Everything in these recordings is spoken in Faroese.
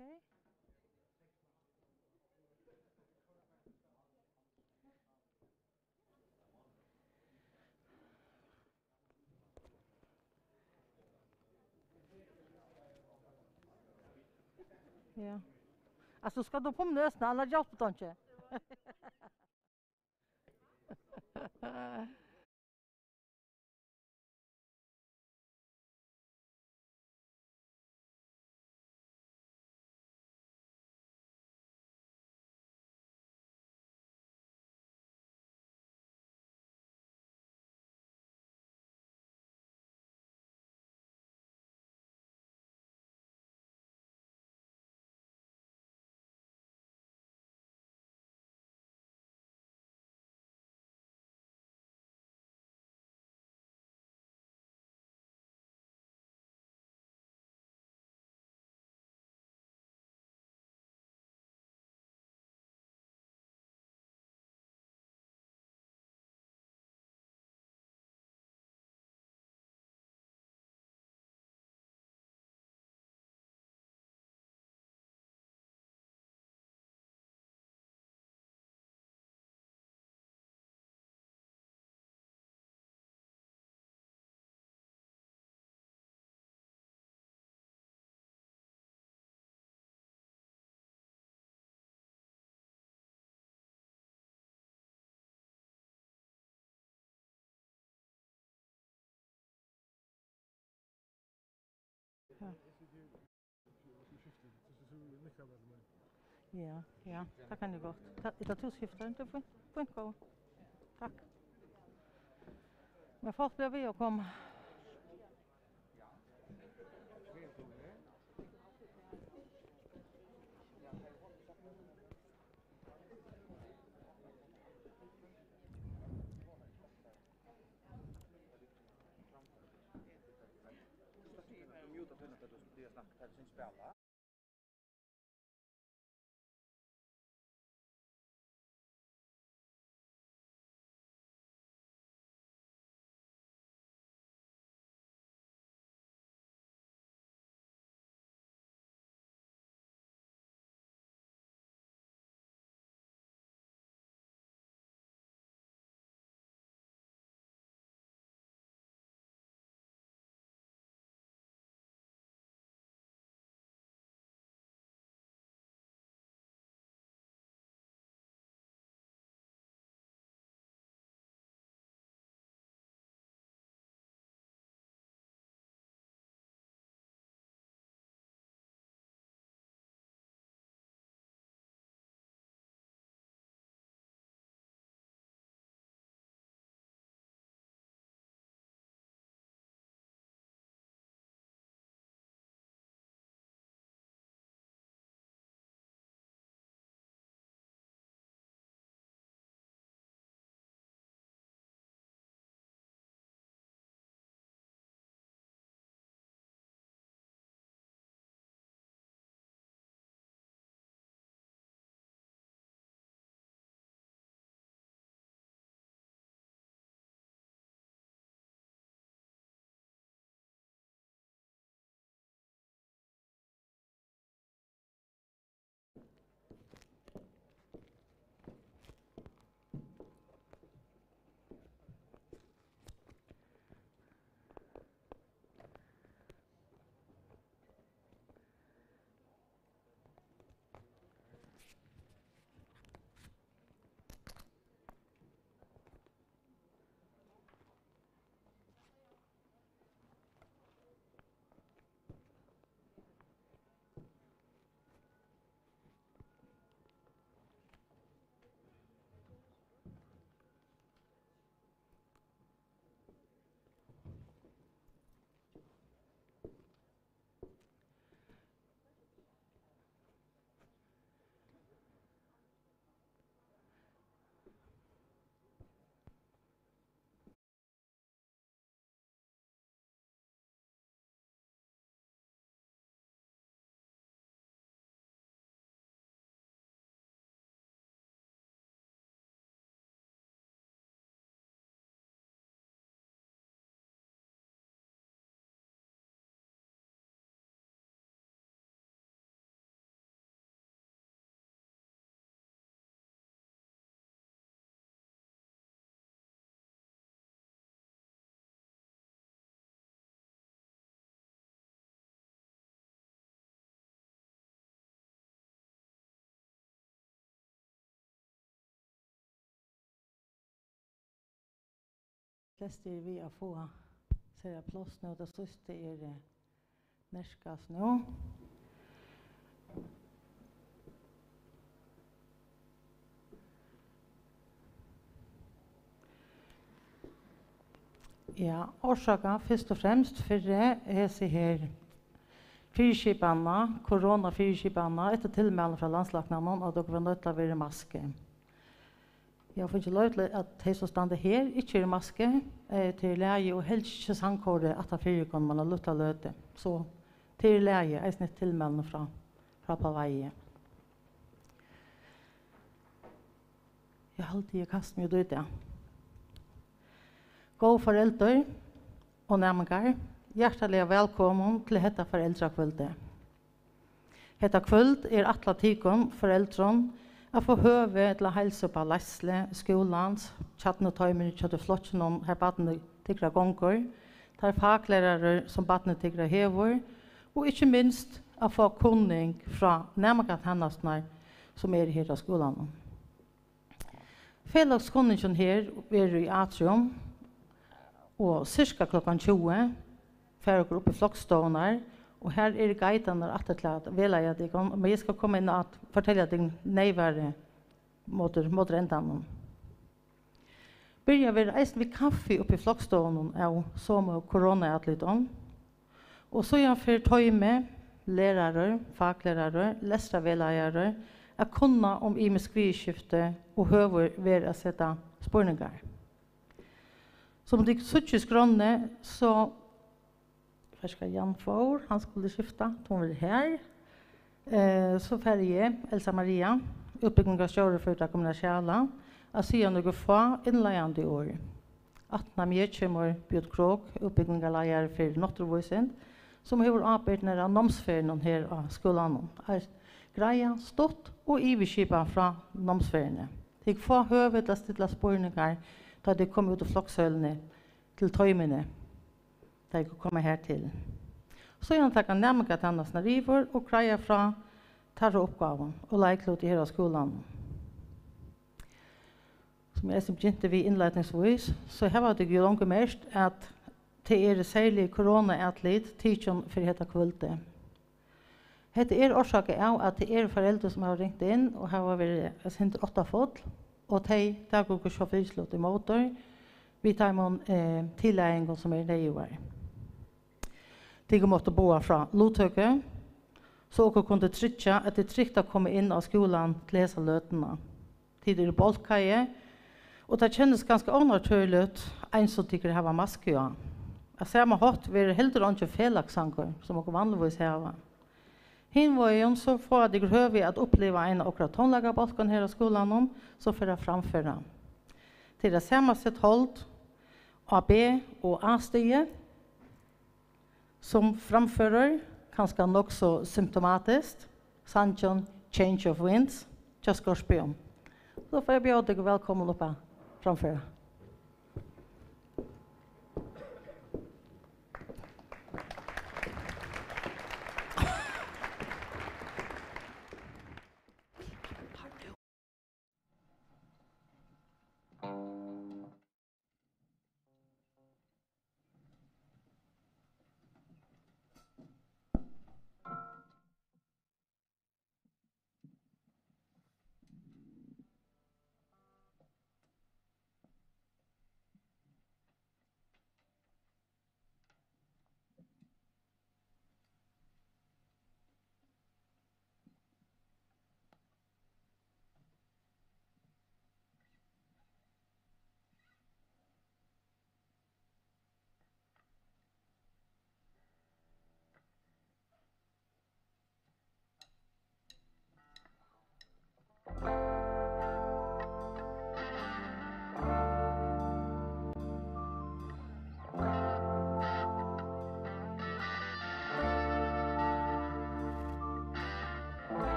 Okay. Ja. Altså, skal du på Mnøsene eller hjelpetanke? Ja. Ja, ja, dat kan je godt. Dat toeskiftet, det får ikke gå. Takk. Men folk blir ved å komme. Flest er vi å få ser jeg plass nå, det siste er nærskast nå. Ja, orsaka først og fremst for det er her fyrskipanna, korona-fyrskipanna, etter tilmelding fra landslagnanen, og dere var nødt til å være maske. Jeg får ikke lov til at de som stander her ikke er maske, til leie og helst ikke sangkåre at det fyrirkom man har luttet løte. Så til leie er snitt tilmelding fra på veie. Jeg har alltid kastet meg ut, ja. God foreldre og nærmengar, hjertelig velkommen til dette foreldrekvöldet. Dette kvöld er atla tikon foreldren å få høve til å helse på Lesle, skolans, tjattene tøymer, tjattene flottsene, her badene tikra gonger, der faglærere som badene tikra hever, og ikke minst å få kunning fra nærmengar hennastene som er her av skolan. Felagskunningen her er i atrium, og cirka klokkan 20 færer opp i flokkstående, og her er guidene til at velge deg, men jeg skal komme inn og fortelle deg nærvære mot endan. Byrja vi eisen ved kaffe oppe i flokkstående av som korona-atleton, og så gjør for tøyme, lærere, faglærere, lestra velgere, å kunne om i med skrivskifte og høver ved å sette spørninger. Som det suttje skrønne, så først Jan Faur, han skulle skifte, hun var her. Så ferdig Elsa Maria, utbygging av større for det kommersielle, og sier noe få innleiende år. 18 mye kommer Bjørn Krog, utbygging av leier for Nottervoisen, som har arbeidet av nomsferien her av skolen. Er greia stått og iverskipet fra nomsferiene. De får høve til å stille spørninger da de kom ut av flokksølene til tøymene, da de komme her til. Så gjør han takket nærmere til hennes river og greier fra tarre oppgaven og leiklot i hele skolen. Som jeg begynte vi innledningsvis, så har det jo langt mest at det er særlig korona-atlet tidsen for dette kvöldet. Dette er årsaken av at det er foreldre som har ringt inn og har vært sendt 8 fot, og de tar ikke sjåførslått i motor. Vi tar med tilleggen som er nøyere. De måtte bo fra Lotøke, så dere kunne trykke at det er trygt å komme inn av skolen til disse løtene. Tid er bolkaje, og det kjennes ganske unaturlig en som tykker det har maske. Jeg ser meg hatt, vi er heller ikke felaksanker, som dere vanligvis har. Hinvøyen så får de grøve at oppleve en av tonlagerbalken her i skolen, så får jeg framføre. Til det samme sett holdt AB og A-stige, som framfører, kanskje nok så symptomatisk, Sanchon Change of Winds, til Skorpion. Så får jeg bjøre deg velkommen opp framføre.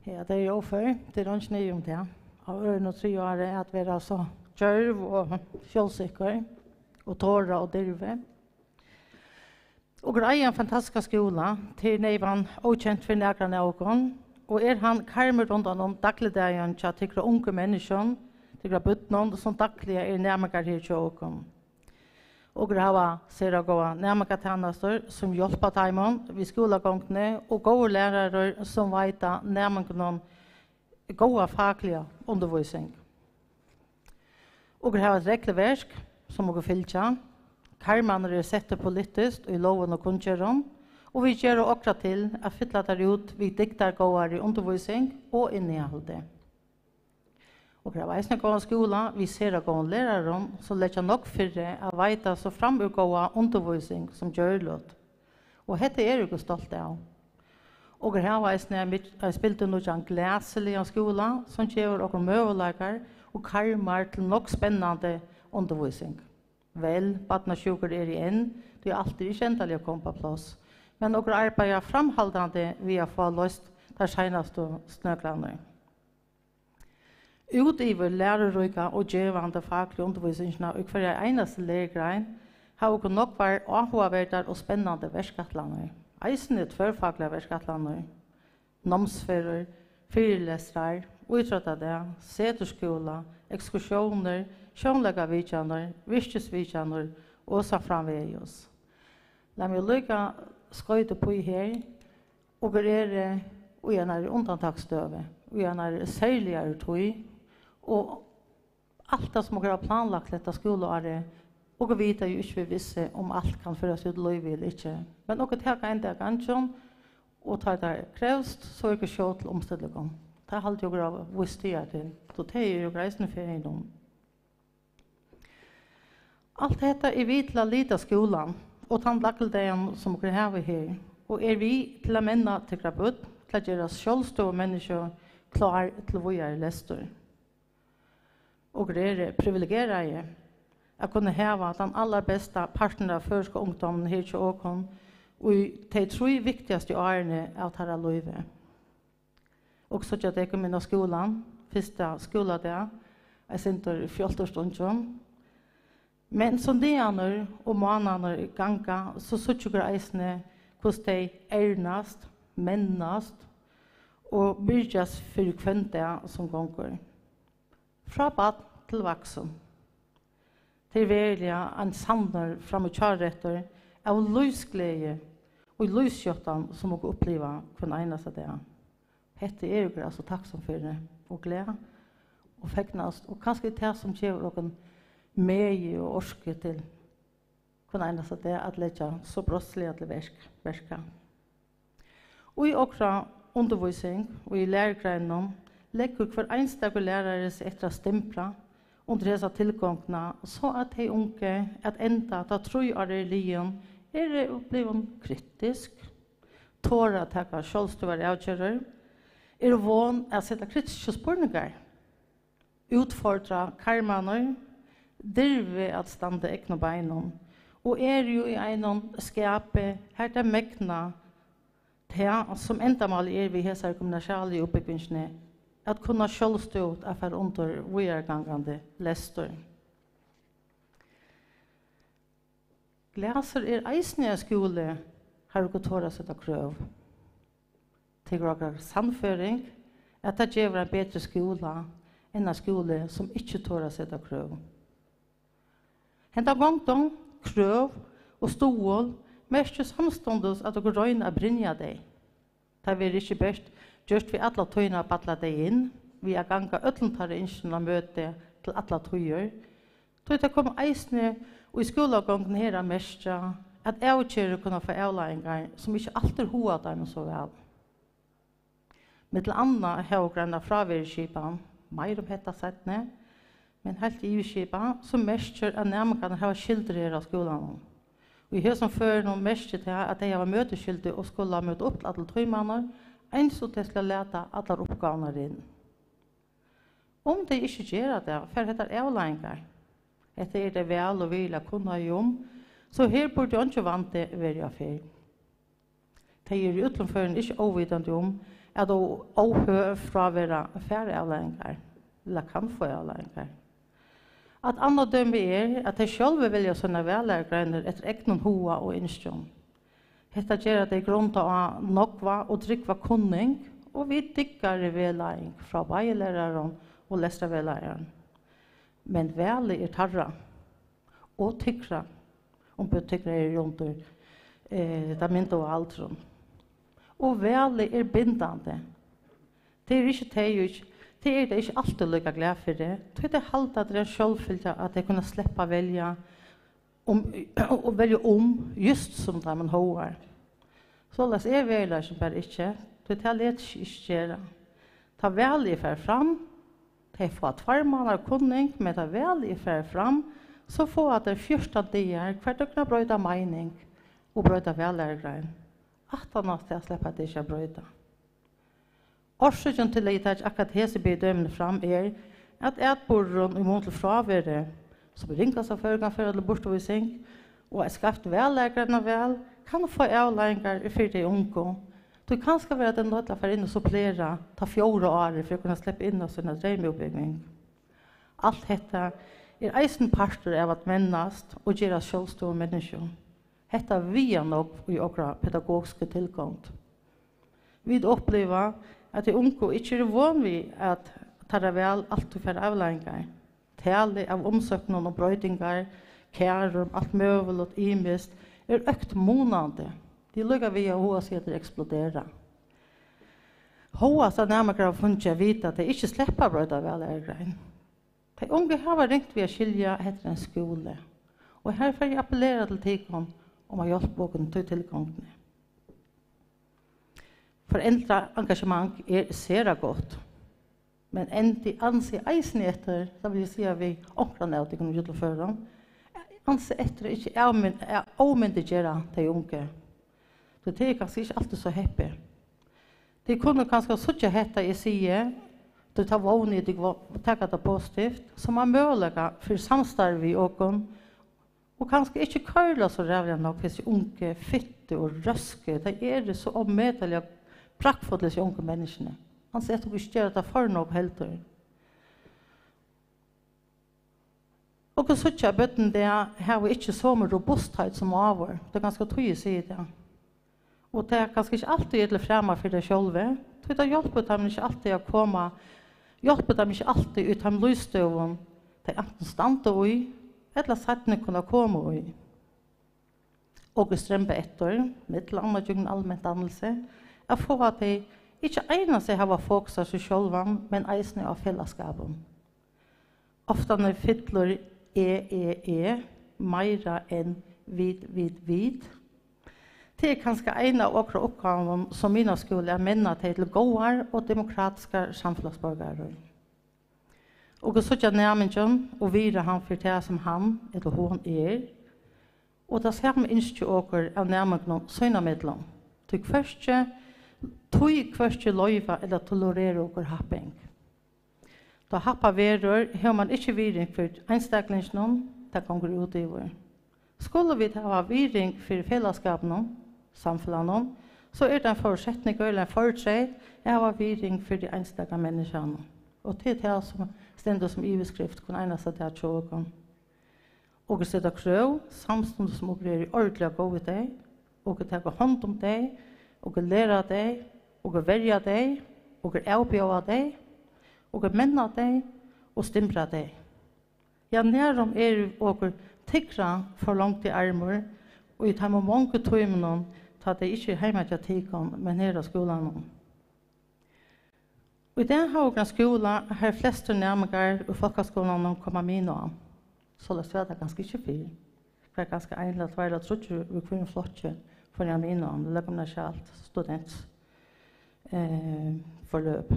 Ja, det är offer. Det är inte ny om det. Av öron och 3 år är att vara så djörv och kjølsikker och tåra och dirve. Och grejer en fantastisk skola till nevan okänt för några någon. Och han karmer runt om dagligdagen till tyckra unga människor til grabbutnån som dagliga nærmere her til åken. Og grava ser å gå nærmere tjenester som hjelper timon vid skolegångene og gode lærere som vet nærmere noen gode faglige undervisning. Og grava et regelverk som må fylle. Karmaner sette politisk i loven og kunngjøren, og vi gjør også til å fylle det ut vid diktargåere i undervisning og innholdet. Og det er veisende gode skoler, vi ser å gå lærere som legger nok for å vite så framgående undervisning som gjør det. Og dette er jeg stolt av. Og det er veisende jeg spilte noen glæselige skoler som gjør noen møvelager og karmer til nok spennende undervisning. Vel, badnasjuker igjen, det er alltid ikke endelig å komme på plass. Men dere arbeider framholdende ved å få løst de seneste snøklene. Utiver lærerøyga og gjevende faglige undervisninger og hver eneste lærergrein har dere nok vært avhåverder og spennende verskattlander. Eisen tverrfaglige verskattlander, nomsfører, fyrelestere, utrettet seterskoler, ekskursjoner, sjånlegavidjaner, virkesvidjaner og så framvegis. La meg lykke skøyte på her, og og en undantaksstøve, og en særligere tøy, og alt det som dere har planlagt dette skoleåret, og vi vet jo ikke vi visse om alt kan føres ut løyve eller ikke. Men dere tar en dag ganske, og tar det krevst, så er det ikke sjå til omstillingen. Det er alltid dere visst det til, så det er jo reisende ferien om. Alt dette er vi til å lide skolen, og ta lakkeldegen som dere har her, og er vi til å menne til grabbut, til å gjøre selvstående mennesker klar til å være lester. Og er privilegerede å kunne heve den aller beste parten av førske ungdommen her til åkken, og de 3 viktigste årene av dette livet. Og så at jeg kom inn av skolen, første skoledag, jeg sendte 14 stunder. Men som dager og måneder ganga, så sitter eisene hvordan de ernast, mennast, og byrjas for kvendt som gonger. Fra bad til vaksen. Det er virkelig en sander fram og kjærretter av lysglede og lyskjøtten som må oppleve hver eneste dag. Hette er jo altså takksom for det, og glede, og fegnast, og kanskje det som gjør noen med og orske til hver eneste dag at legge så brottslige til verska. Og i okra undervisning og i lærergreinen legger hver eneste lærere seg etter å stempla under disse tilgångene, så at de unge at enda da tror jeg lijen blevet kritisk, tårer å ta selvstående avgjører, vån å sette kritiske spørninger, utfordre karmaner, dirve at stande ekne beinon, og jo i en skape her det mekna det som endamal vi hesar kommunasjale oppbyggingene, at kunne selvstått affær under videregangende lester. Glæser eisne skole har dere tåret seg krøv. Til dere sannføring at det gjør en bedre skole enn en skole som ikke tåret seg krøv. Henta gongtong, krøv og stål mest samståndes at dere røyner å brinja deg. Det vil ikke best gjørst vi alle tøyene batla deg inn, vi ganga øtlentare innsyn og møte til alle tøyer. Det kom eisne og i skolegangen her mest at avkjører kunne få avlæringar som ikke alltid hoa der så vel. Mittel anna høygrønne fraværeskipan, mer hetta settene, men helt i skipa som mestjer at nærmere har skildret av skolen. Og i høysom før noen mestjer til at de har møteskilder og skulle møte opp til alle tøymanner, en så de skal lete alle oppgavene inn. Om de ikke gjør det, for dette avlæringar, etter det vel og vil kunne gjøre, så her burde jeg ikke vant det være affær. De i utenføren ikke overvidende at de avhører fra å være færre avlæringar, eller kan få avlæringar. At andre dømme at de selv velger sånne velærgreiner etter egnen hoa og innstjøn. Dette gjør at de grunner av nokva og drikva kunning, og vi dykker i vellæring fra veilæreren og lestervelæreren. men väl tarra och tyckra om tyckra runt där mynta och allt. Och väl bindande. Det är inte alltid lika glad för det. Det är halt att det är självfyllt att det kunna släppa välja och välja just som där man har. Så läs väl som bara inte. Det är lätt inte. Ta väl I för fram. Det får att farmarna kunning med ta väl I för fram. Så får att det första det kvar att kunna bryta mening och bryta välärgrein. Att han att släppa det inte bryta. Orsøken til at akkurat hese bedømmende fram at etborren I mån til fravere som ringer seg førgen for eller bortovisning og skapt vellægerne vel kan få avlæringer for de unge. Det kan skal være at en nødler for inn og supplere ta 4 år for å kunne slippe inn av sin drømmeoppbygging. Alt dette eisen parter av at mennast og gjøre selvstående mennesker. Dette via nok I okra pedagogiske tilgångt. Vi opplever at de unge ikke van vid at ta vel alt for avlæringer. Tale av omsøkninger og brøydinger, kærum, alt møvel og imist økt månande. De lukker vi av hva sier det eksploderer. Hva så nærmere har funnet jeg vite at de ikke slipper brøyda velærgrein. De unge har ringt ved å skilje etter en skole. Og her får jeg appellere til tilgang om å hjelpe åken til tilgangene. Föräldraengagemang ser godt. Men ändå anser eisen etter, så vil jeg si at vi omkring av det kunne utføre, anser etter ikke avmyndigere de unge. Så det kanskje ikke alltid så happy. De kunne kanskje suttje hette I side, de tar vågne, de tar det positivt, som er mulig for samstarv I åken, og kanskje ikke køyler så rævlig nok hvis de unge fitte og røske, de det så omedelig praktfullt I unge menneskene. Han sier at vi ikke gjør det for noe helt. Og så ikke bøtten det har vi ikke så med robusthet som over. Det ganske tøye å si det. Og det kanskje ikke alltid gjør det fremme for deg selv. Det hjelper dem ikke alltid å komme. Hjelper dem ikke alltid ut av lysstøven. Det enten stande I, eller settene kunne komme I. Og strømpe etter, mitt land og allmenn dannelse, jeg får at de ikke egnet seg av fokus av seg selv, men eisene av fellesskapen. Ofte når fytler meira enn vid. Det kanskje en av okra oppgaven som mina skole menna til gode og demokratiske samfunnsborgere. Og så ikke nærmingen og vire han for det som han eller hun og det skal vi ikke åker av nærmingen søgnemidler. Tog hverste løyva eller tolerere åker happing. Da happa verur har man ikke viring for einstaklingene, det kan gå ut I vår. Skulle vi ha viring for fellesskapene, samfunnene, så det en forutsetning eller en forutset å ha viring for de einstakle menneskene. Og det det som stendur som iveskrift kunne egna seg til tjåken. Og sette krøv, samstående som opererer ordentlig gå ut deg, og ta hånd om deg, og lære deg, og verja deg, og avbjøve deg, og menna deg, og stimpra deg. Ja, nærom og tikra for langt I armor, og I tar med mange tøymene, ta det ikke hjemme til tikon, men her av skolen. Og I den høyre skolen har fleste nærmere og folkeskolen kommer min av. Så det er det ganske ikke fyr. Det er ganske en eller tvær, tror vi kunne flotje for jeg min av. Det legger meg ikke alt students forløp.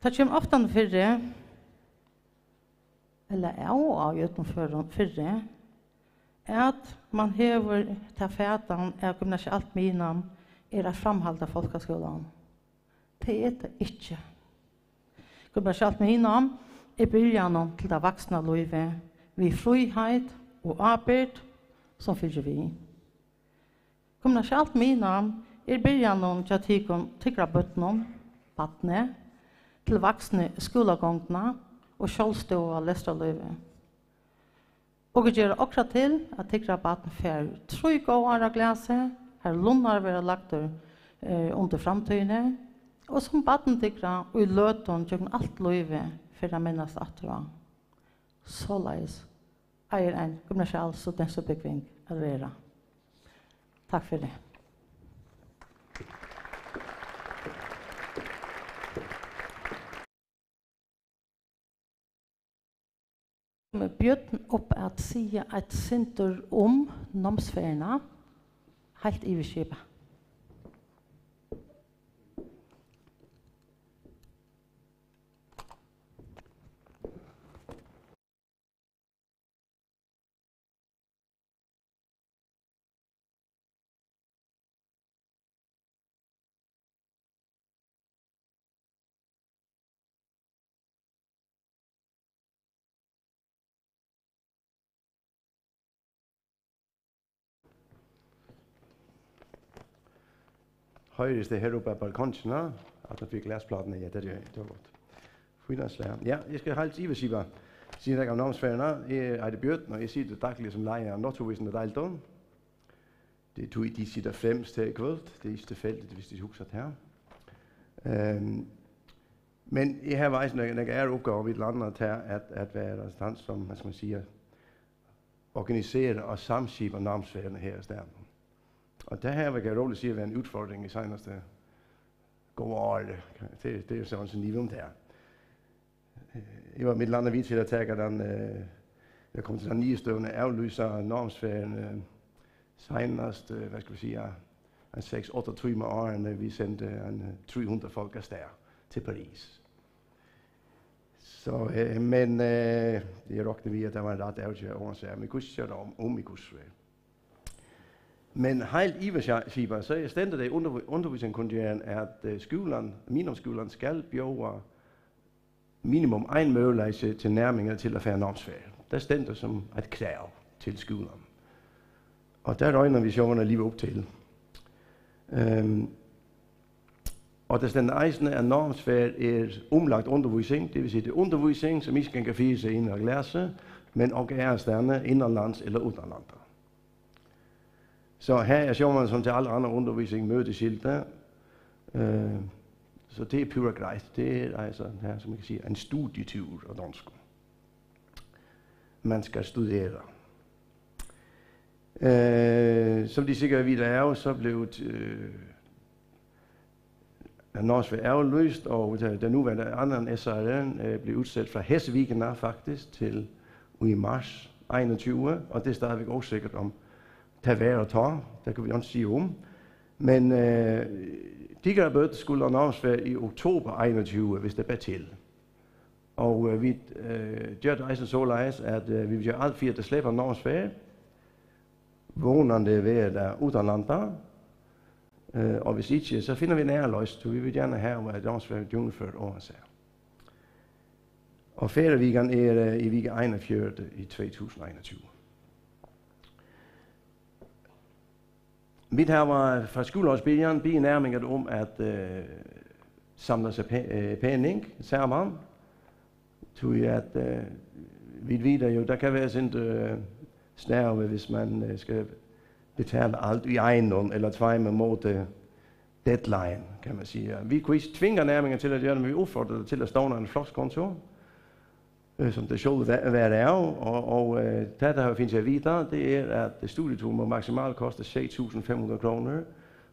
Det kommer ofte fyrre, eller av utenfor fyrre, at man hever til fætan, jeg kommer ikke alt minam, å framhalda folkeskolen. Det det ikke. Kommer ikke alt minam, byrjan til det vaksne livet, vi frihet og arbeid, som fyller vi. Kommer ikke alt minam, byrjan til tikra bøttene, vattnet, til vaksne skolegångene og selvstående lesterlivet. Og vi gjør akkurat til at tikra baden fer 3 gårder av glaset, her lunar være lagt under framtøyene, Og som baden tykkere, og i løten, gjør alt løyve for å minnes at det var. Så leis eier en gymnasial studentbygging å være. Takk for det. Bjørn opp at si et sinter om nomsferierna, helt i skipet. Høyres det her oppe på balkonene, at man fikk glasplatene, ja, det er godt. Fynanslærer. Ja, jeg skal helt iversive, siden jeg av namnsfærene, jeg er det Bjørn, og jeg sitter daglig som leier av Nottovisen og Deilton. Det tog de sitter fremst her i kveld, det er ikke tilfældigt, hvis de husker her. Men jeg har vejst, når jeg er opgave i et landet her, at være den som, hvad skal man sige, organiserer og samskiber namnsfærene her i stedet. Og det her vil jeg roligt sige, at være en udfordring i seneste gode år. Det er jo sådan en niveau der. Jeg var mit land af vidt til at tage den, jeg kom til den nye støvende aflyser normsfæren senest, hvad skal vi sige, en 6-8 timer årene, vi sendte en 300 folk afsted til Paris. Så, men det råkte vi, at der var en ret afgjør oversager, men vi kunne ikke køre om vi kunne svare. Men helt iversiber, så er stændigt det undervisningskundgjøren, at skolen, minimumsskolen skal bjøre minimum en mulighed til nærmere til at være normsfærd. Det er stændigt som et krav til skolen. Og der regner vi sjoverne lige op til. Og der stændigt eisende, at normsfærd er omlagt undervisning, det vil sige det er undervisning, som ikke kan fire sig ind og læse, men også er stærne indenlands eller udenlands. Så her er sjoverne som til alle andre undervisning mødeskilte. Så det er pure greit. Det er altså her, som jeg kan sige, en studietur af dansk. Man skal studere. Som de sikkert videre er, så blev Norge afløst, og den nuværende anden SRN blev udsat fra Hessevikene faktisk til i mars 21, og det er stadigvæk også sikkert om til vær og ta, det kan vi ikke sige om. Men de bød skulle annonsere i oktober 21, hvis det er til. Og vi gør det således, at vi vil gøre alt for at slippe annonsere, vågnende ved der udenlandet, og hvis ikke, så finder vi en ærløs, så vi vil gerne have, at annonsere gennemført oversager. Og ferieweekend er i week 41 i 2021. Mit her var fra skoleårsbilleren benærminget om at samle sig pæning sammen. Tog at vi videre jo, der kan være sådan snærve, hvis man skal betale alt i ejendom, eller tvejme mod deadline, kan man sige. Vi kunne ikke tvinge nærminger til at gøre det, men vi opfordrede til at stå en flokskonto, som det skulle være af, og det der findes jeg videre, det er, at studietur må maksimalt koste 6.500 kroner,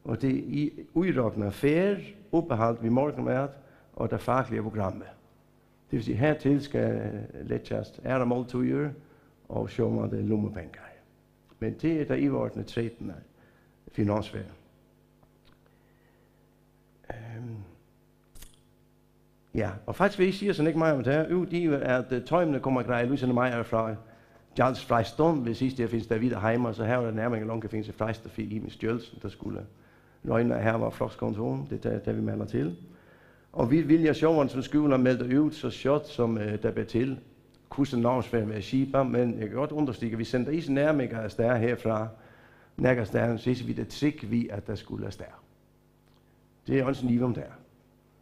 og det er i udråbende færd, opbeholdt ved morgenmad og det faglige programmet. Det vil sige, hertil skal letjast ære måltøjer og sjovere det lommepenge. Men det er der i vårdene 13. finansvær. Ja, og faktisk vil jeg sige sådan ikke meget om det her. Det er, at tøjmene kommer at greje Louise og mig fra Charles Freiston, hvis sidst der findes der videre hjemme, så her var der nærmere langt at finde sig Freiston for i min stjølsen, der skulle løgne her var flokskontoren, det er der vi melder til. Og vi vil jo sjovere, som skolen melder ud, så short som der bliver til, kursen navnsfærd med skiber, men jeg kan godt understige, at vi sender is nærmere afsted herfra, nærmere så vi det trygge vi, at der skulle afsted. Det er også en niveau der.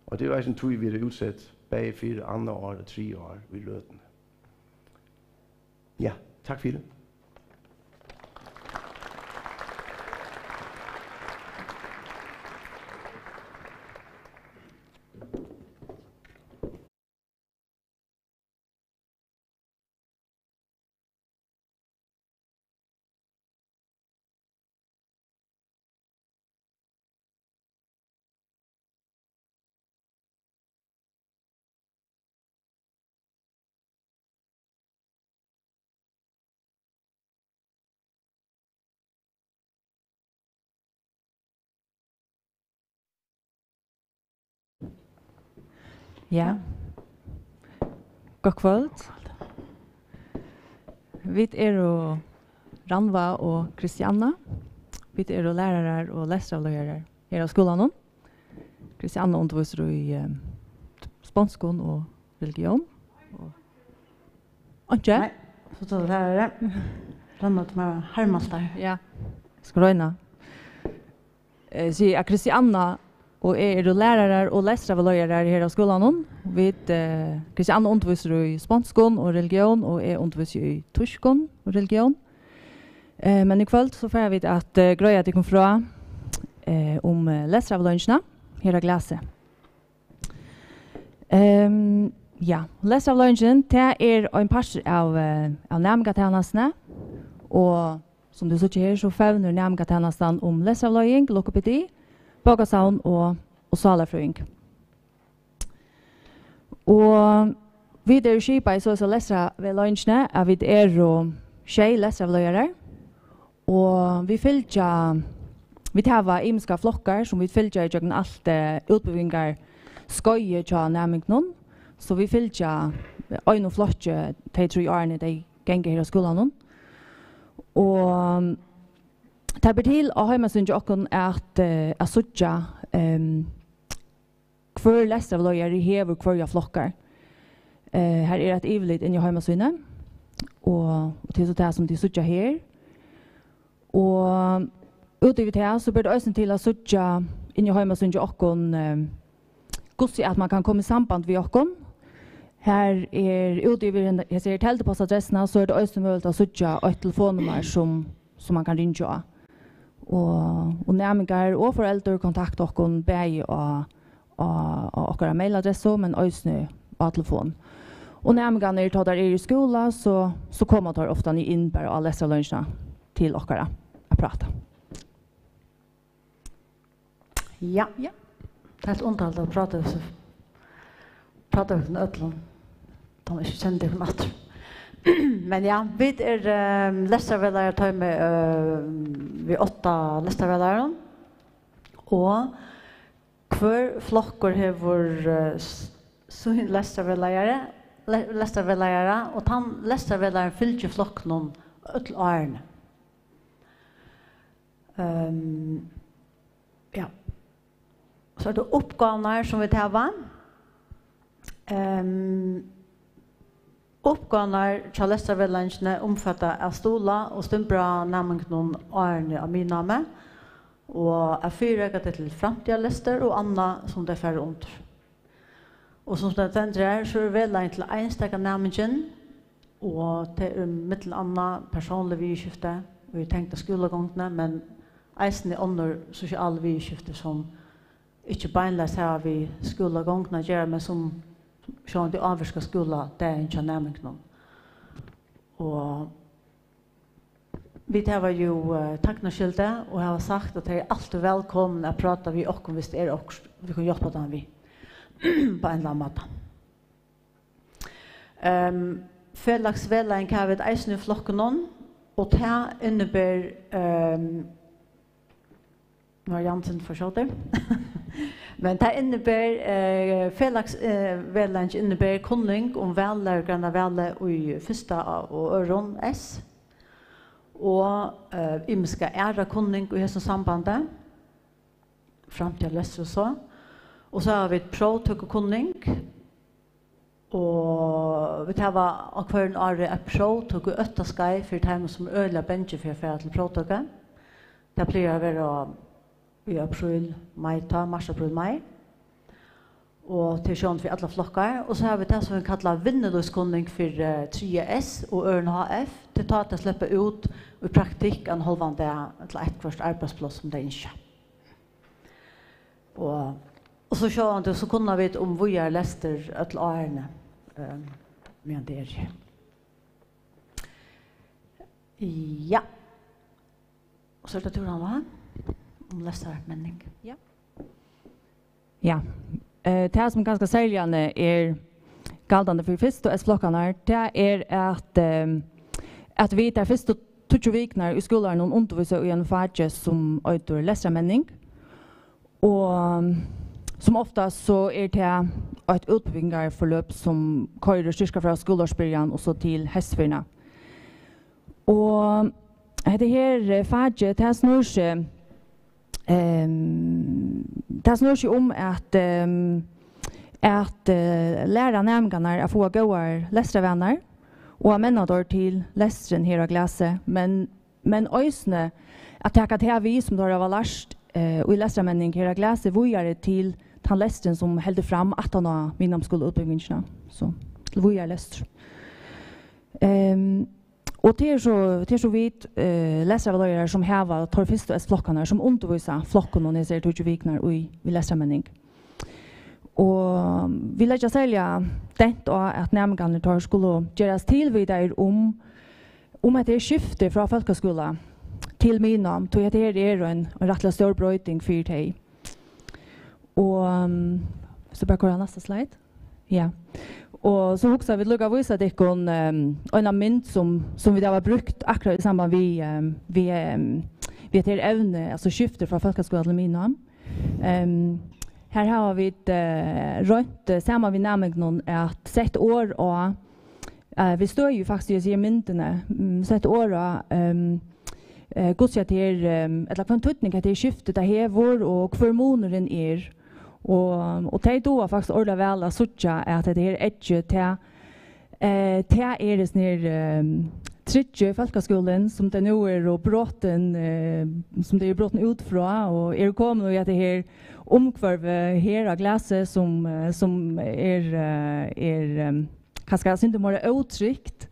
Og det var også en tur, vi havde udsat bag 4 andre år eller 3 år i løten. Ja, tak for det. Ja. God kvöld. Vi er Ranva og Christianna. Vi er lærere og leseravløyere her av skolen. Christianna underviser i spanskon og religion. Og ikke? Nei, så tar det lærere. Ranva til meg Hermansdal. Ja. Skal røyne. Så Christianna og er lærere og leseravløyere her av skolen. Vi Christianna underviser i spanskon og religion og er underviser i tyskon og religion. Men i kvöld så får vi at grøya til kom fra om leseravløyene her av glaset. Ja, leseravløyene det en par av nærmgatjenestene og som du sier her så fevner nærmgatjenestene om leseravløying, lokopedi, bagasaun og salarfrøying. Og vi skipet i så leseravløyene at vi tjej leseravløyere og vi tar imiska flokkar som vi fylgja i jøgn alt utbevingar skøye tja nærmingnon. Så vi fylgja øyne flokkje de 3 årene de ganger her av skolen. Og det blir til å høyma synes okken at suttja hver leseravløyere hever hver flokkar. Her et ivelit inn i høyma syne og til det som de suttja her. Og utover det så blir det også til å suttja inn i høyma syne okken gussi at man kan komme i samband med okken. Her utover jeg ser teltepostadressene så det også mulig å suttja et telefonnummer som man kan ringe av. Og nærmengar og foreldre kontakter okken begge og okkara mailadresser, men også av telefon. Og nærmengar når de er i skola så kommer de ofte inn bare av leseravløyene til okkara å prate. Ja. Det er et ondtalt å prate med ødelen. De ikke kjenner det om at. Men ja, vi leseravløyere tar med vi 8 leseravløyere. Og hver flokker har sin leseravløyere, og den leseravløyeren fyller ikke flokken om til årene. Ja. Så det oppgavene som vi tar. Oppgavene til leseravløyene omfatter av stola og stumbra nærmengene årene av min name, og er 4 til framtida lister og anna som det er færre under. Og som det tender så er vedleggen til einstakka nærmengen, og til mittel anna personlig vidskifte, og vi tenkte skolegångene, men eisen er under sosiale vidskifte som ikke beinleis her vi skolegångene gjør, men som sånn de avvirska skola, det er ikke nærmengen. Og vi har jo takknaskylde og har sagt at de er alltid velkommen å prate vi okken hvis det er også. Vi kan hjelpe dem vi på en eller annen måte. Felagsvedleggen kan vi et eisen i flokken noen, og det innebærer nå er Jansen forstått men det innebærer felagsvedleggen innebærer kunning om vellærgrene velle i første og øron S. Og vi skal ære kunning i dette sambandet frem til løser og så. Og så har vi et prøvtøkkekunning, og vi tar av hver året et prøvtøkke 8 skei for dem som øyler bensje for å føre til prøvtøkke. Det pleier å være i april, mars, april, mai. Og til sånn for alle flokker. Og så har vi det som vi kaller vinnerløskunning for 3S og Ørn HF. Det tar til å slippe ut i praktikk en halvande til et kvart arbeidsplass som det er ikke. Og så sånn så kunne vi om vi er lester til årene med det er. Ja. Og så er det turen hva? Om lestermenning. Ja. Ja. Det som ganska säljande är galdande för först och S-flockarna det är att vi tar först och 20 veckor i skolan och undervisar i en färg som öter läsarmänning och som oftast så det ett utbyggarförlopp som kører styrka fra skolårsbyrjan og så til hestfyrna. Og det her faget, det snur seg om at læra nämgarna att få goda läsarvänner och använda då till läsaren här och gläse, men ösne att ta det här vi som då har lärt och i läsarmänning här och gläse vidare till den läsaren som hällde fram att han har minnam skulle utbildningarna så till vidare läsare. Och det är så vitt läsarvärlare som har tar första flockarna som undervisar flockarna när det är 2 veckor i läsarmänning. Og vi lägger sälja det att nämgarna tar skulle göras till vidare om att det är skifte från folkskola till minnam till att det är en rättla stor brötning för dig. Och så bara kolla nästa slide. Ja. Och så också vi lukar visa det kon en mynd som vi där var brukt akkurat i samband vi till evne alltså skifte från folkskola till minnam. Här har vi rönt samma vid namnet att sett år och vi står ju faktiskt i myndene sett år och godsja till eller på en tutning att det skiftet det hevor och förmånen och det då faktiskt ordla väl att sucha att det är edge till är det ner tredje folkskolan som det nu är och brotten som det är brotten ut från och kommer nu att det här omkvarv här av glaset som är kanske inte mer uttryckt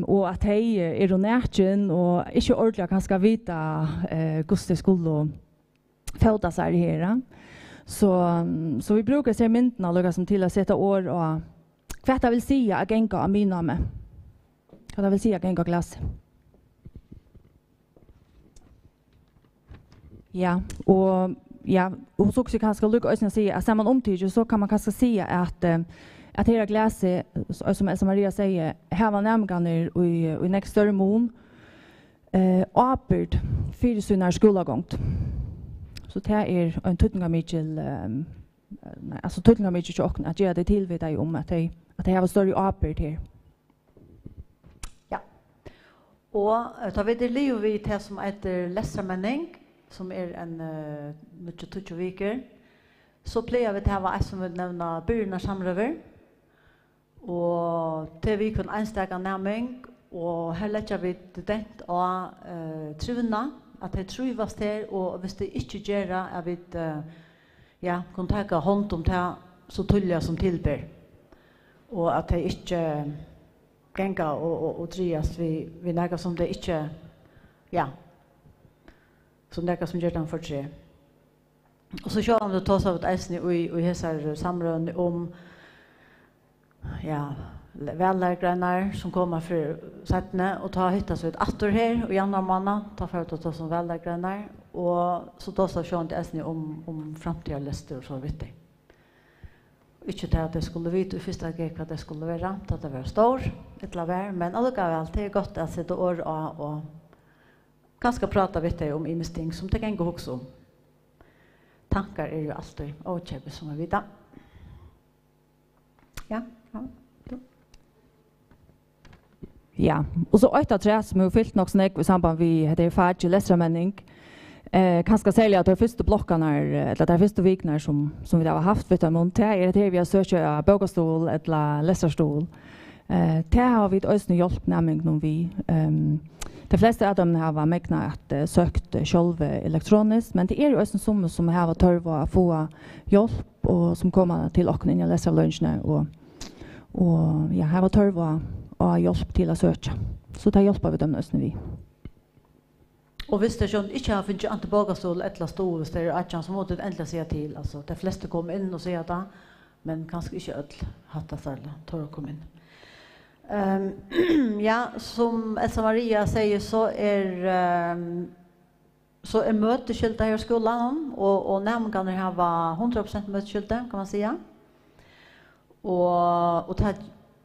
och att hej är ronärchen och inte ordentligt kanske vita Gustav skulle fälta sig här så vi brukar se myndena lukka som till att sätta år och vad jag vill säga att gänga av min namn. Vad jag vill säga att gänga glass. Ja, och så också kanske lukka ösna säga att ser man omtid så kan man kanske säga att hela glaset som Elsa Maria säger här var nämligen i nästa större mån apert för sina skolagångt. Så det är en tutninga Mitchell alltså tutninga Mitchell och att göra det till vid dig om att det har större apert här. Ja. Och tar vi det liv vi till som heter läsarmänning som är en mycket 20 veckor. Så plejer vi till att ha som vi nämner byrna samröver. Och till vi kan enstaka nämning och här lägger vi det och truna att det trivas där och hvis det inte gör att vi kan ta hand om det så tulliga som tillber. Och att det inte gänga och trias vi näga som det inte som näga som gör den för sig. Och så kör vi ta oss av ett äsne och hälsar samrörande om vällärgrenar som kommer för sättene och ta hittas ett attor här och januari månad ta för att ta som vällärgrenar och så ta oss av kör till äsne om framtida läster och så vidare. Ikke til at det skulle vite i første gikk hva det skulle være, at det var stor, men allikevel, det godt at sitte år og ganske prata vidt om innesting som det kan gå også om. Tankar jo alltid avkjøpet som vidda. Ja, og så 8-3 som er fyllt nok snakk i samband med det færdig lesermenning. Kanske sälja att de första blockarna eller de första veckorna som vi har haft vet om det vi har sökt bokstol eller läsarstol. Det har vi också hjälpt nämligen vi. De flesta av dem har mäkna att sökt själva elektroniskt men det är ju också som har törva att få hjälp och som kommer till och in i läsarluncherna och jag har törva och hjälp till att söka. Så det hjälper vi dem också vi. Och visst det jag inte har funnit antibogastol eller stol hvis det är att som måste ändla sig till alltså de flesta kommer in och säger det men kanske inte öll hatta särla tar att komma in. Som Elsa Maria säger så är möteskylta här i skolan och nämligen här var 100% möteskylta kan man säga. Och det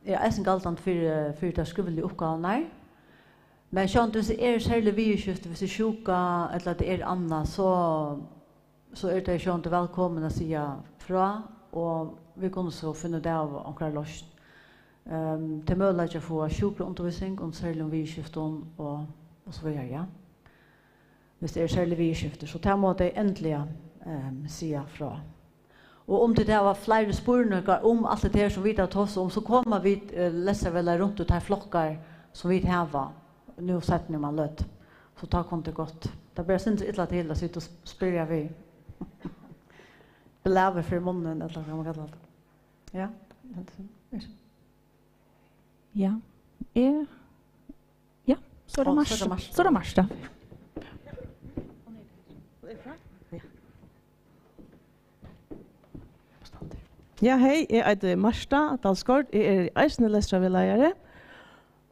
är en galtant för det skrivliga uppgifterna. Men sjön du ser särskilt vi just hvis det sjuka eller det annat så så är det ju inte välkommen att säga fra och vi kommer så finna det av omkring lösning. Det är möjligt att få sjukvårdsundervisning och särskilt om vidskiften och så vidare, ja. Hvis det är särskilt vidskifter, så det måste jag äntligen säga fra. Och om det där var flera spårningar om allt det här som vi tar oss om, så kommer vi läsa väl runt och ta flockar som vi har nu sätter man löt. Så ta konto gott. Det blir inte illa till att sitta och spyrja vi. Beläver för munnen eller vad man kallar det. Ja. Ja. Ja, så är det mars. Så är det mars då. Ja, hei, jeg heter Marsta Dalsgaard, jeg er eisende lestravelleiere,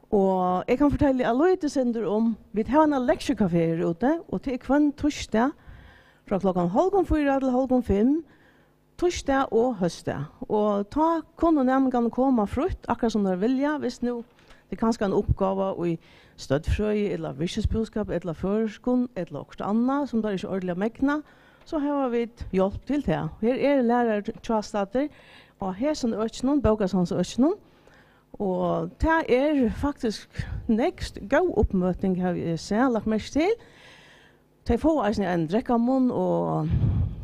og jeg kan fortelle alloite sender om, vi har en leksjekafé her ute, og til kvann torsdag, fra klokken 4:30 til 5:30, torsdag og høstdag. Og ta kunne nemlig komme frukt, akkurat som dere vilja, hvis nu det er kanskje en oppgave i støttfrøy, eller virkesbudskap, eller førskund, eller noe annet, som dere ikke ordentlig megna, så har vi hjelp til det. Her er lærer tjastater, og her som økene, Bøkasons økene, og det er faktisk nekst god oppmøtning, har vi lagt mest til. De får en drekkamunn og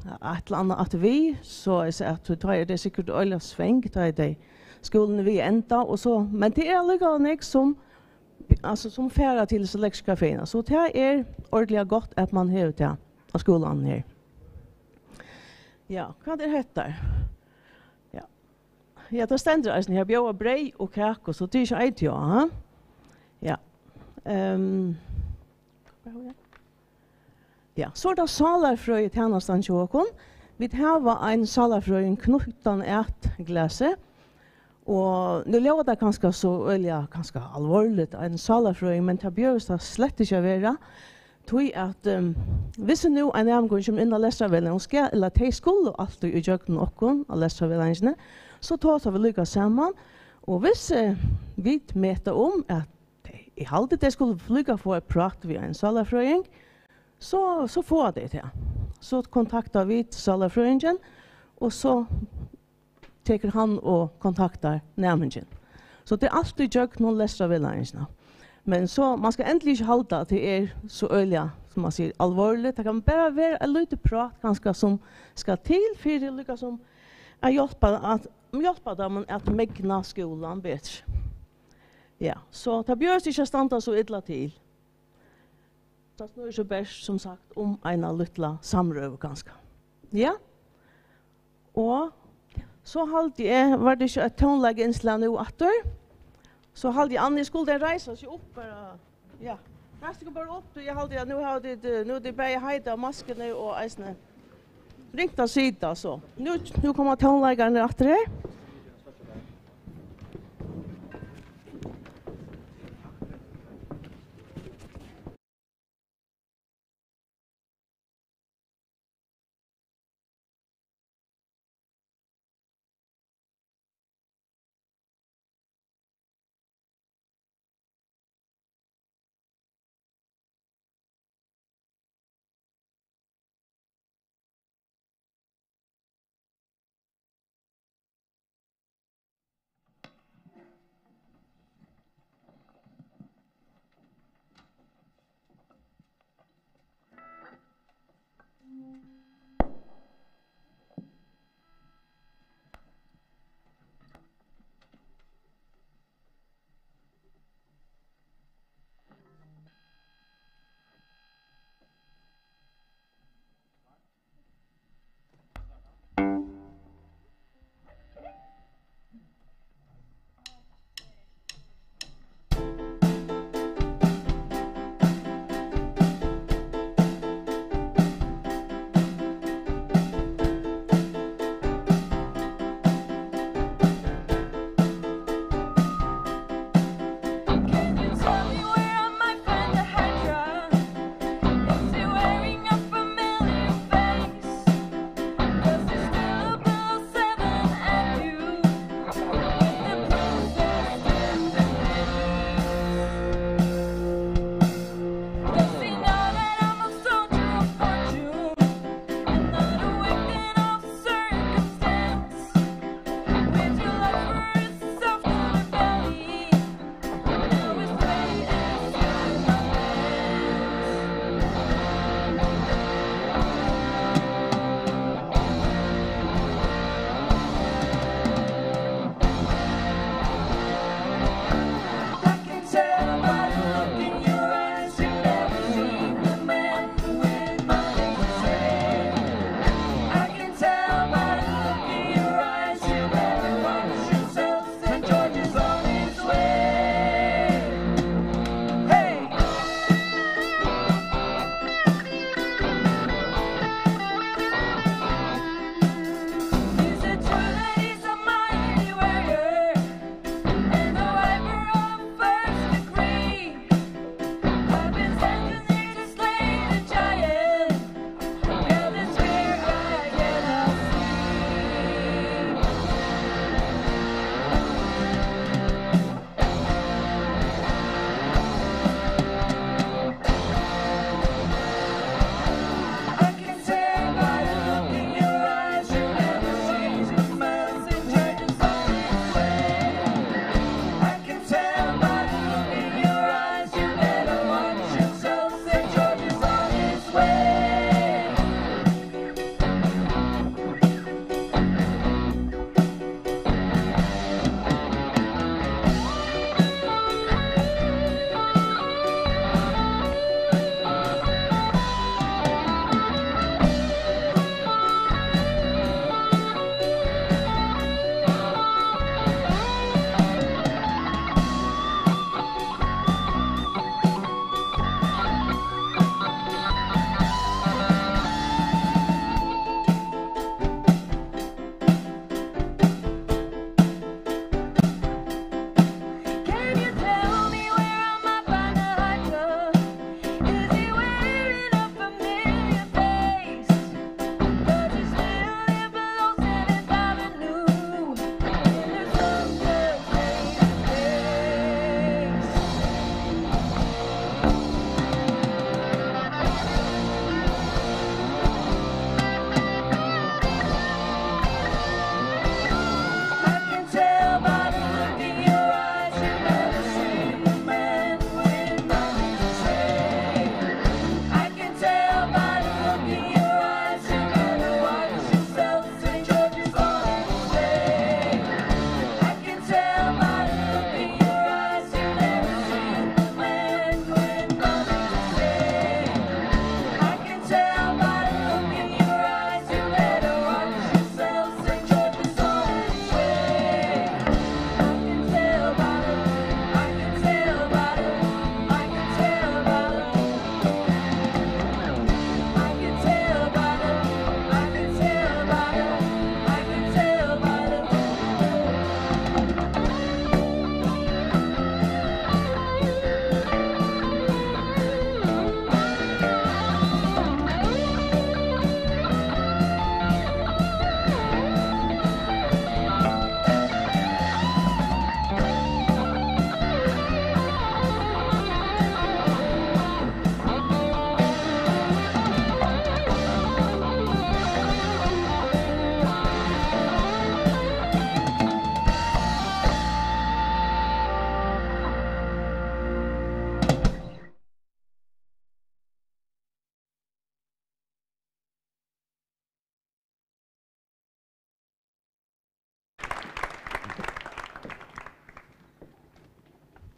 et eller annet at vi, så er det sikkert øyla sveng, da er det skolen vi enda, og så, men det er likevel nek som færer til leksjekaféene, så det er ordentlig godt at man har det av skolen her. Ja, hva er dette? Ja, det stender altså, jeg bjør brei og kake, så det er ikke eit, ja. Ja. Ja, så er det salarfrøy i tjenestene til åkken. Vi har en salarfrøy knutten et glaset, og nu lever det ganske så øyelig, ganske alvorlig, en salarfrøy, men det bjør det slett ikke å være. Tui at hvis nu en nærmgård kommer inn og leser vel, eller de skulle alltid i jøkken okken og leser vel, så tar vi lykke sammen. Og hvis vi møter om at i halvdelen de skulle lykke for å prate ved en salarfrøying, så får det til. Så kontakter vi salarfrøyingen, og så teker han og kontakter nærmingen. Så det er alltid jøkken og leser vel. Men så, man skal endelig ikke halda at det er så øyelig, som man sier, alvorlig. Det kan bare være en lite prat ganske som skal til, for det er lykke som hjelper dem at megna skolen bedre. Ja, så det bjøres ikke standa så illa til. Det snur så best, som sagt, om en lilla samrøv ganske. Ja, og så var det ikke et tonlegg innslag nå atter. Så halde jeg Annie skulle reise seg opp bare, ja. Reiste bare opp, jeg halde jeg, nå det bare heida av maskene og eisene. Ringt av sida, så. Nu kommer tonleggerne etter her.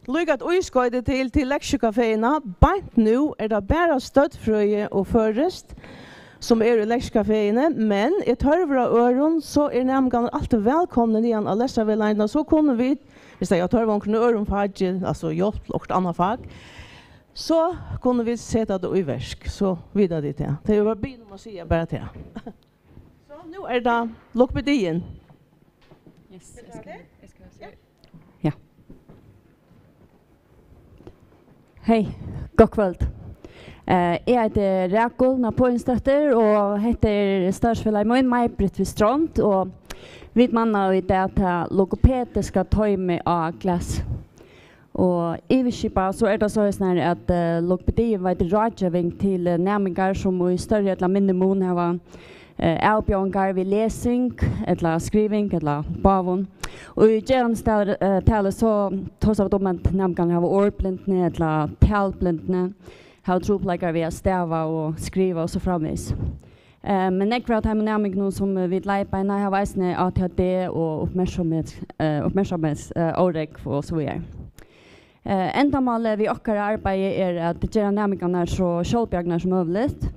Lygat uiskøyde til lektiekaféerna. Bant nu det bara støttfrøye og førest som i lektiekaféene, men I tørver av øren så nemlig alltid velkomne igjen av leserveilederne. Så kunne vi, hvis jeg tørver om kunne øren fag, altså hjelp og annet fag, så kunne vi sette det i versk. Så videre dit, ja. Det var byen om å si bare til. Så nå det lokpedien. Yes, ja. Hej, god kväll. Jag heter Rakul Napoleonsdotter och heter Stadsfälla Maj-Britt Strand och vi mannar i det att logopediska töjme av klass. Och i Vishipa så det så att logopedi var ett rådgivning till närmingar som i större eller mindre mån har avbjörningar vid läsning eller skrivning eller bavon. Och i gärna så tos av dem att nämligen har ordblindne eller talblindne har tropläggar via stäva och skriva och så framvis. Men nekvar att här nämligen som vid lejparna har väsne ADHD och uppmärksamhetsårek och så vidare. Ändamålet vid okkar arbete att göra nämligen så självbjärgnar som möjligt.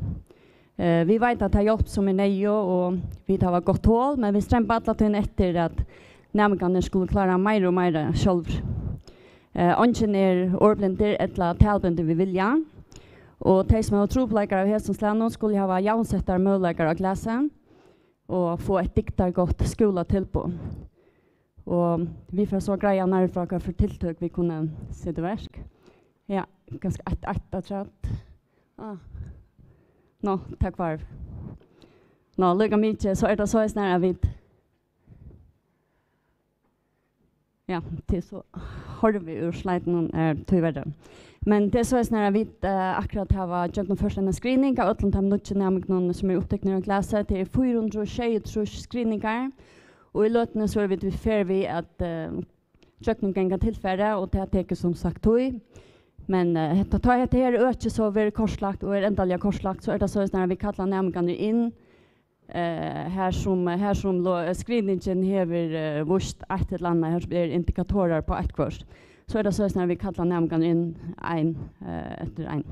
Vi vet att det har hjälpt som nejo och vi har gått hål, men vi strämper alla till efter att nämligen skulle klara mer och mer själv. Ingen ordblinder eller talblinder vi vilja. Och de som har tropläggare av hälsonslänen skulle ha jaunsättare möjligheter av klassen och få ett diktargott skola till på. Och vi får så greja närfråga för tilltök vi kunde se det verk. Ja, ganska ett tror jag. No, tack var. No, lika mycket så det så snära vid. Ja, det så har vi ur sliden tyvärr. Men det så snära vid akkurat här var jag den första screening av Atlantam Nutch nämligen som är upptäckta i klassen till 423 screeningar. Och i låtna så är vi fair vi att jag kan tillfälle och det tar som sagt tog. Men tar jag det här öke så är korslagt och ändliga korslagt så det så när vi kallar nämligen in här som screeningen häver vurst ett landa här blir indikatorer på ett kurs. Så det så när vi kallar nämligen in en efter en.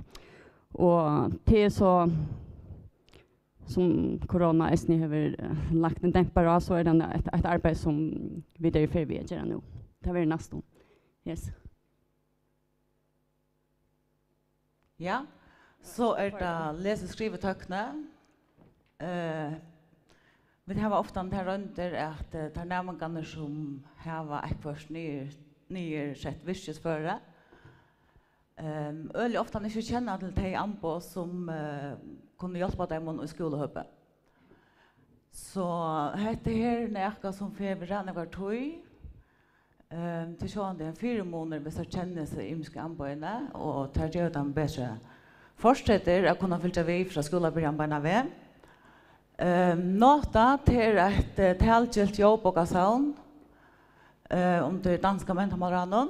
Och det så som corona är ni har lagt en dämpare så är det ett arbete som vi där för vi gör nu. Det var nästan. Yes. Ja, så det läs- och skrivetökna. Vi har ofta den här runder att tar nämligen som har ett kurs nya sett vissjes före. Öl ofta inte känna till de anpå som kunde hjälpa dem i skolehöppe. Så det här näka som feberan var tog. Till så det 4 månader vi så känner sig ymska anpåna och tar gör dem bättre. Fortsätter att kunna fylla vi från skolabörjan på en väg. Nota till ett talgilt jobb och kassan. Om det danska mentalmannen.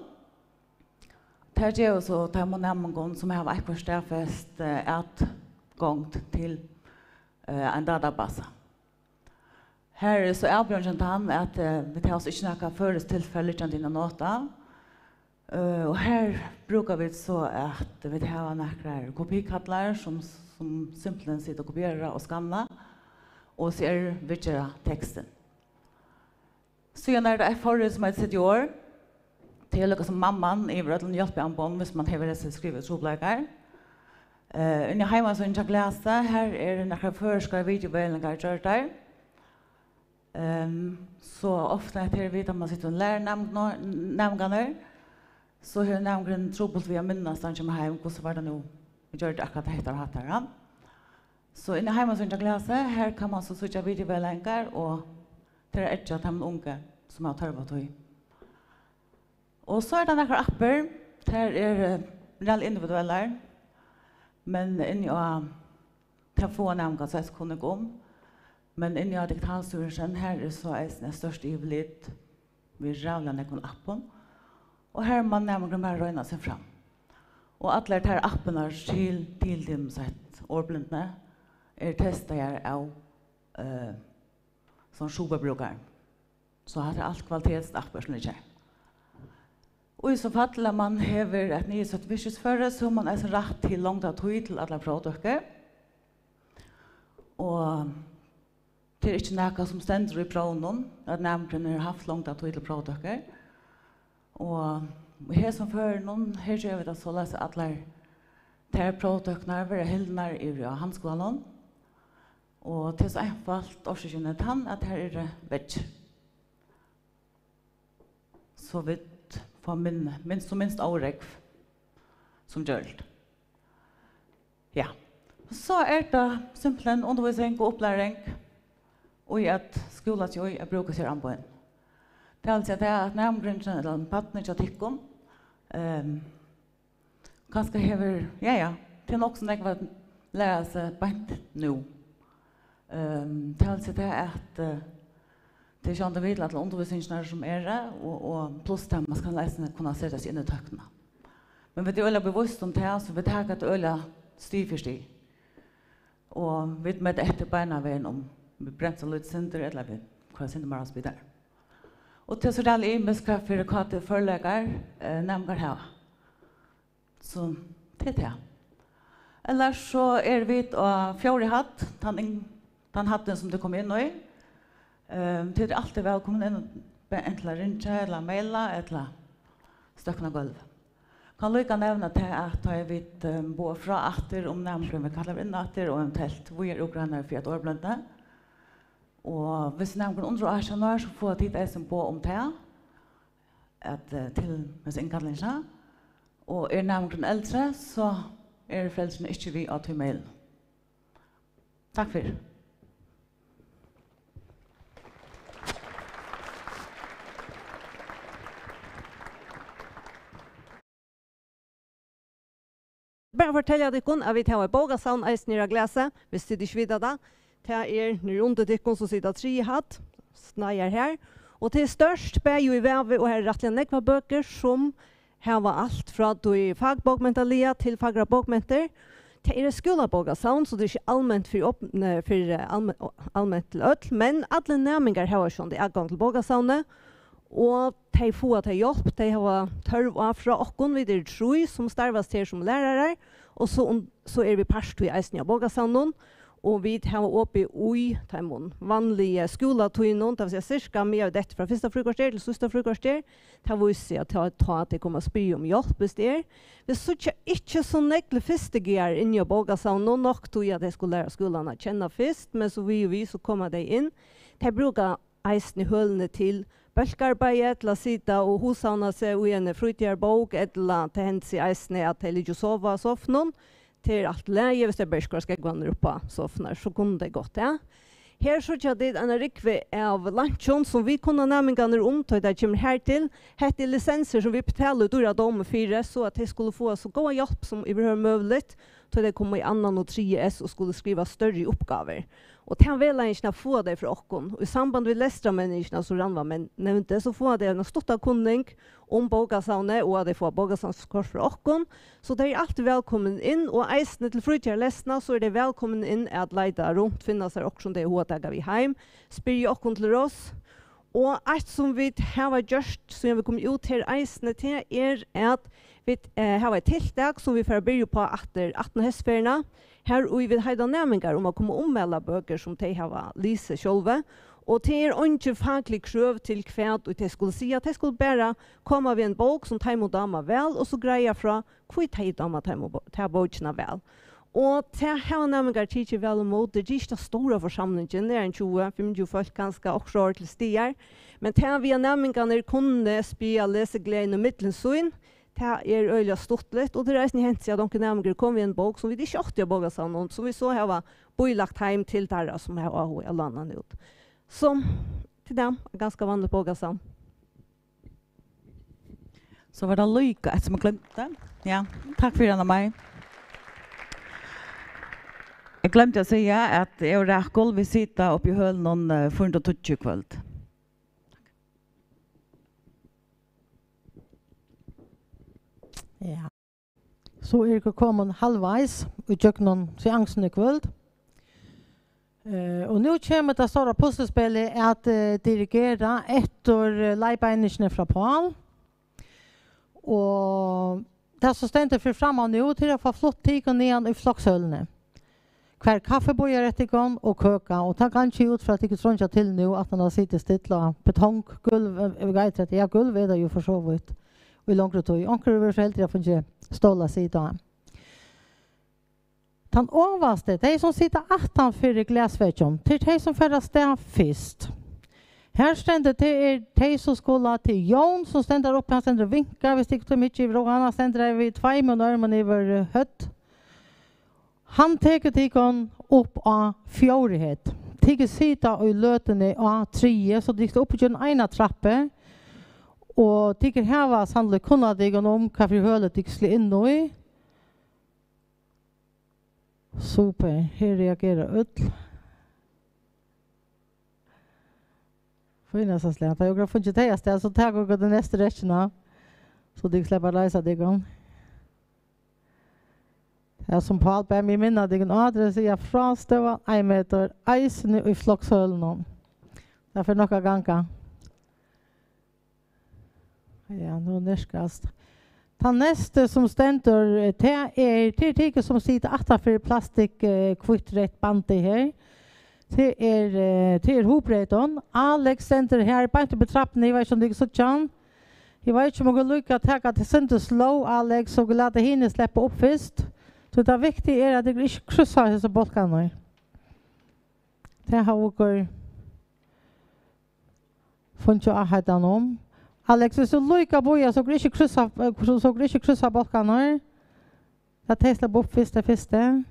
Det är så tar man nämligen som har varit förstärfest att gångt till en databas. Här är så erbjudande han att vi tar oss inte några först tillfälle till dina nota. Och här brukar vi så att vi har några kopikattlar som simpelthen sitter och kopierar och skannar och ser vilka texten. Så när det är förut som ett år det är lika som mamman i vrötlen hjälpanbån hvis man har det skrivet tropläggar. Inne hemma så inte läsa här är några förskar videovälingar gjort där. Så ofta är det att man sitter och lär namnganer så hur namngen trubbelt vi minnas när man hem hur så var det nu vi gör det akkurat heter hattar. Så inne hemma så inte läsa här kan man så söka videovälingar och det är ett att han unga som har törvat och och så är det några appar där är reell individuella men in i telefonen kan så kunna gå men in i digitalstyrelsen här är så är det största ivligt vi rävlar någon appen och här man nämligen bara röna sig fram och alla de här apparna till dem sätt ordblindna är testade av som sjuka brukar så har det allt kvalitetsappar som det är. Og i så fall at man hever et nyhetsøtt visjusføre, så har man altså rett til langt av tid til alle produkter. Og det er ikke noe som stender i prøven, at nærmere har haft langt av tid til produkter. Og her som før noen, her gjør vi det så løs at alle de produktene vil hildene i handskolen. Og til så einfalt årsakene til han at her er vegg. Så vi får minst avregg som gjør det. Ja. Så er det simpelthen undervisning og opplæring og i at skolen jo bruker seg anbøyen. Det er altså at nærmgrunnen eller pattene til tikkum kanskje hever, det er nok som jeg vil lære seg bant nå. Det er altså at det er ikke andre videre til undervisninger som er og pluss til man skal lese kunne settes inn i tøktene. Men vi er øyelig bevisst om det, så vi tar et øyelig sti for sti. Og vi med etter beina veien om vi bremser litt synder, eller vi hva synder mer oss videre. Og til så det er imisk for hva det forelegger, nemmer her. Så det er det. Ellers så er vi av fjord i hatt, den hatten som du kom inn i. Det er alltid velkommen inn enten ringe eller maila eller støkkene gulv. Kan lykka nevne til at jeg vet bo fra atter om nærmere vi kaller inn atter og eventuelt vi er ugrannar for et årblønte. Og hvis nærmere under 18 år så får jeg tid som bo om det at til mens innkallingen. Og er nærmere eldre så er foreldrene ikke vi av til mailen. Takk for det. Bare fortelle dere at vi tar en bogasavn eisen i glaset, hvis det ikke vet det. Det er rundt dere som sitter 3 hatt, snøyer her. Og til størst ber jo i veve og her rettelig nekva bøker som har alt fra fagbokmentalia til fagra bokmenter. Det er skolebogasavn, så det er ikke allment allment til ødel, men alle nærmengar har sånn det er gang til bogasavnet. Og de får til hjelp, de har tørv av fra okken, vi er 3 som starves til som lærere, og så er vi parst i eisen av bogasavnen, og vi har oppe i de vanlige skoletøyene, det vil si cirka mye av dette fra første frukostter til siste frukostter, det vil si at de kommer å spy om hjelp hvis det er. Vi synes ikke så nekle fyrstegier inn i bogasavnen, nok tog at de skulle lære skolen å kjenne først, men så vi så kommer de inn. De bruker eisen i hølene til bølgearbeidet, til å sitte og hosavne seg i en frutgjørbok, eller til hens i eisene at de ligger og sover av soffenen, til alt leie, hvis det bare skal gå ned på soffene, så kunne det gått, ja. Her så er det en rikve av lunsjon som vi kunne nærmengene om, til det kommer her til. Hette lisenser som vi betaler ut av dom 4, så at de skulle få så god hjelp som vi behøver mulig, til de kommer i 2. og 3. og skulle skrive større oppgaver. Og den vil jeg ikke få det fra okken. Og i samband med lestramennisene som Ranva nevnte, så får de en stort kunning om bogasavnet, og at de får bogasavnskort fra okken. Så de er alltid velkommen inn, og eisene til frutgjør lesna, så er de velkommen inn at leide rundt, finne seg også det hoveddager vi heim, spyr okken til oss. Og alt som vi har gjort, som vi kommer ut til eisene til, er at vi har et tiltak som vi får begynne på etter 18 høstferien. Her og vi vil heide nærmengar om å komme ommelde bøker som de har lyse selv. Og det er ikke faglig krøv til kvært, og de skulle si at de skulle bare komme ved en bok som de må dame vel, og så greier fra hvor de dame de bøkene vel. Og det har nærmengar tidlig vel mot, det er ikke den store forsamlingen, det er en 20-25 folk ganske også år til stier. Men det har vi nærmengar kunne spille lesegleden og midtlensøyn, det er øyelig stort litt, og det er en hent siden at de nærmere kom i en bok som vi ikke åtte av bogasavnen, som vi så har bøylagt hjem til der som har AHO i landet ut. Så til dem, ganske vanlig bogasavn. Så var det lykke, et som jeg glemte. Ja, takk for Anna meg. Jeg glemte å si at jeg og Rakel vil sitte oppe i hølen noen 420 kveld. Ja. Så er det kommet halvveis og gjør noen seansen i kveld. Og nå kommer det store puslespillet at dirigere etter leibeiningene fra Paul. Og det som stender for fremme nå til å få flott tid og ned i flokshølene. Hver kaffebojer ettergång og køka, og ta kanskje ut for at ikke trånger til nå at han har sittet stilt og betong, gulv, ja, gulv er det jo for så vidt, og i langere tog. Onker er så heldig at jeg ståla siden. Den overste, de som sitter 18 for glasvetsjon, til de som fører sted først. Her stender det de som skulle til Jon, som stender oppe, han stender vinker, hvis det ikke er mye i vrå, han stender ved 2 måneder over høtt. Han teker tikon opp av fjordighet. Teker sida og løtene av 3, så de står oppe til en trappe. Og teker heva sannlig kunna tikon om hva for hølet de skulle inn i. Super, her reagerer ut. Fina så slett. Jeg har funnet det sted, så tar jeg det neste rettene. Så de slipper reise tikon. Ja, som Paul ber mig minna dig en adress i frastøva 1 meter eisen i flokshølen. Derfor nokka ganka. Ja, nå nærskast. Den neste som stender til som sitter 8 plastikk kvittrett bante her. Til hopreten. Alex stender her, bare på trappen, jeg vet ikke om det er sånn. Jeg vet ikke om jeg lykker til at det sender slow, Alex, og lade henne slippe opp først. Så det viktige at jeg ikke krysser disse bolkene. Det har vi funnet å ha om. Alex, hvis du lykker på, så ikke krysser bolkene. Det tesler opp først det første.